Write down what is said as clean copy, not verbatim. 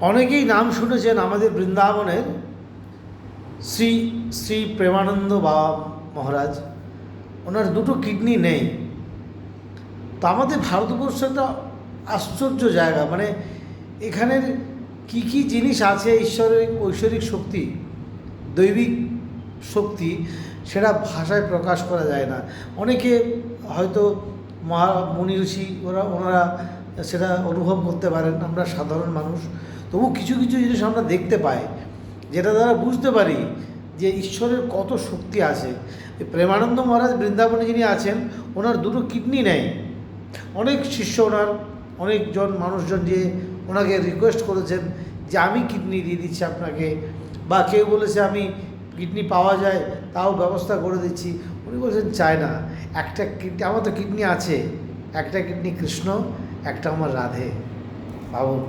অনেকেই নাম শুনেছেন আমাদের বৃন্দাবনের শ্রী শ্রী প্রেমানন্দ বাবা মহারাজ। ওনার দুটো কিডনি নেই। তো আমাদের ভারতবর্ষ একটা আশ্চর্য জায়গা, মানে এখানের কি কি জিনিস আছে, ঈশ্বরের ঐশ্বরিক শক্তি, দৈবিক শক্তি, সেটা ভাষায় প্রকাশ করা যায় না। অনেকে হয়তো মুনি ঋষি ওনারা সেটা অনুভব করতে পারেন, আমরা সাধারণ মানুষ তবু কিছু কিছু জিনিস আমরা দেখতে পাই, যেটা দ্বারা বুঝতে পারি যে ঈশ্বরের কত শক্তি আছে। প্রেমানন্দ মহারাজ বৃন্দাবনে যিনি আছেন, ওনার দুটো কিডনি নেই। অনেক শিষ্য ওনার, অনেকজন মানুষজন যে ওনাকে রিকোয়েস্ট করেছেন যে আমি কিডনি দিয়ে দিচ্ছি আপনাকে, বা কেউ বলেছে আমি কিডনি পাওয়া যায় তাও ব্যবস্থা করে দিচ্ছি। উনি বলছেন চাই না, একটা কিডনি আমার তো কিডনি আছে, একটা কিডনি কৃষ্ণ, একটা আমার রাধে। ভাবুন।